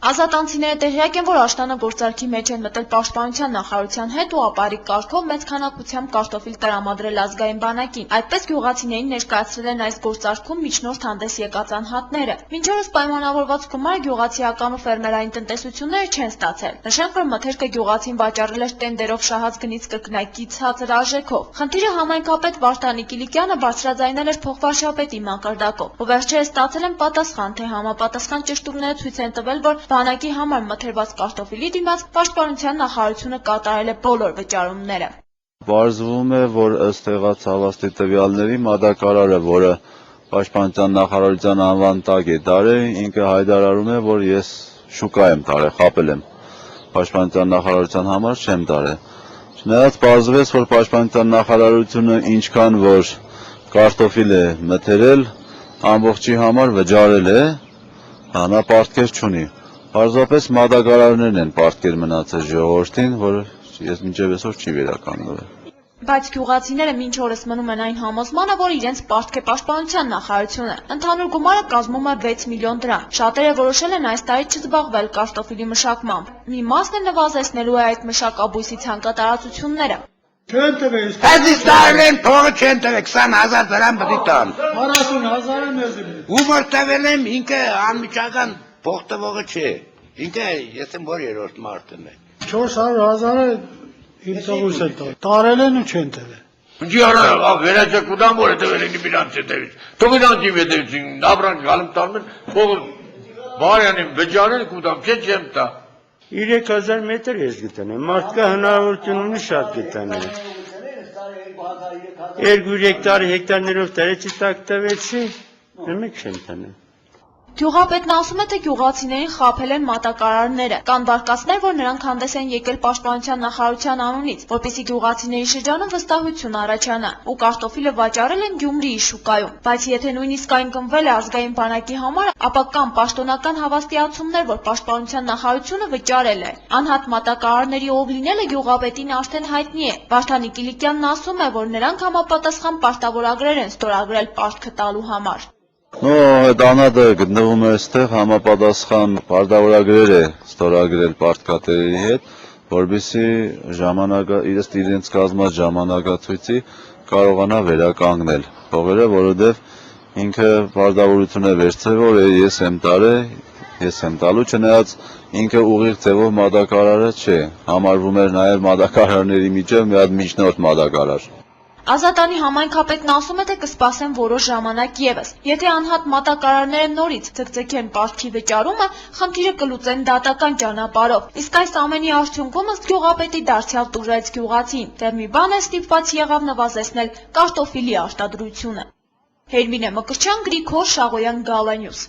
Ազատանցիները տեղյակ են, որ աշտանը գործարքի մեջ են մտել պաշտպանության նախարարության հետ ու ապարիկ կարգով մեծ քանակությամբ կարտոֆիլ տրամադրել ազգային բանակին։ Այդպես գյուղացիներին ներկայացրել են այս գործարքում միջնորդ հանդես եկած անհատները։ Մինչ օրս պայմանավորված գումարը գյուղացիական ու ֆերմերային տնտեսությունները չեն ստացել։ Նշենք, որ մթերքը գյուղացին վաճառել էր տենդերով շահած գնից կրկնակի ցածր արժեքով։ Խնդիրը համայնքապետ Վարդանի Կիլիկյանը բարձրաձայնել էր փոխվարշապետի մակարդակով։ Ու վերջերս ստացել են պատասխան, թե համապատասխան ճշտումները ցույց են տվել, որ բանակի համար մթերված կարտոֆիլի դիմաց պաշտպանության նախարարությունը կատարել է բոլոր վճարումները։ Պարզվում է, որ ըստ եղած հավաստի տվյալների մատակարարը, որը պաշտպանության նախարարության անվան տակ է տարել, ինքը հայտարարում է, որ ես շուկա եմ տարել, խաբել եմ։ Պաշտպանության նախարարության համար չեմ տարել։ Չնայած պարզվեց, որ պաշտպանության նախարարությունը ինչքան որ կարտոֆիլ է մթերել, ամբողջի համար վճարել է, նա պարտքեր չունի։ Պարզապես մատակարարներն են պարտքեր մնացել ժողովրդին, որը ես մինչև այսօր չի վերականգնվել։ Բայց գյուղացիները մինչ օրս մնում են այն համոզմանը, որ իրենց պարտք է պաշտպանության նախարարությունը։ Ընդհանուր գումարը կազմում է 6 միլիոն դրամ։ Շատերը որոշել են այս տարի չզբաղվել կարտոֆիլի մշակմամբ։ Մի մասն է նվազեցնելու է այդ մշակաբույսի ցանկատարածությունները։ Չեն տվել։ Այս տարին փողը չեն տվել 20,000 դրամ պետք է տան։ 40,000-ը մեզ է։ Ումր տվել եմ ինքը անմիջական փող տվողը չէ։ Ինքը ես եմ որ երրորդ մարդն է։ 400,000-ը իմ տղուս է տալ։ Տարել են ու չեն տվել։ Ինչի արա վերաճակուդան որ է տվել ինի միրանց հետևից։ Թողիրանքի հետևից նաբրանք գալում տանում են փողը բարյանին վճարել կուտամ չեմ տա։ 3000 մետր ես գտանեմ, մարդկա հնարավորություն ունի շատ գտանել։ 2-3 հեկտարներով տարեցի տակ տվեցի, մեկ չեմ տանել։ Գյուղապետն ասում է, թե գյուղացիներին խաբել են մատակարարները։ Կան վարկածներ, որ նրանք հանդես են եկել պաշտպանության նախարարության անունից, որպեսզի գյուղացիների շրջանում վստահություն առաջանա, ու կարտոֆիլը վաճառել են Գյումրիի շուկայում։ Բայց եթե նույնիսկ այն գնվել է ազգային բանակի համար, ապա կան պաշտոնական հավաստիացումներ, որ պաշտպանության նախարարությունը վճարել է։ Անհատ մատակարարների ով լինելը գյուղապետին արդեն հայտնի է։ Վարդանի Կիլիկյանն ասում է, որ նրանք համապատասխան պարտավորագրեր են ստորագրել պարտքը տալու համար։ Այդ անհատը գտնվում է այստեղ համապատասխան պարտավորագրեր է ստորագրել պարտքատերերի հետ, որպեսզի իրենց կազմած ժամանակացույցի կարողանա վերականգնել փողերը, որովհետև ինքը պարտավորություն է վերցրել, որ ես եմ տարել, ես եմ տալու, չնայած ինքը ուղիղ ձևով մատակարարը չէ, համարվում էր նաև մատակարարների միջև մի հատ միջնորդ մատակարար։ Ազատանի համայնքապետն ասում է, թե կսպասեն որոշ ժամանակ ևս։ Եթե անհատ մատակարարները նորից ձգձգեն պարտքի վճարումը, խնդիրը կլուծեն դատական ճանապարհով։ Իսկ այս ամենի արդյունքում ըստ գյուղապետի դարձյալ տուժեց գյուղացին, դեռ մի բան է ստիպված եղավ նվազեցնել կարտոֆիլի արտադրությունը։ Հերմինե Մկրտչյան, Գրիգոր Շաղոյան, Գալանյուս։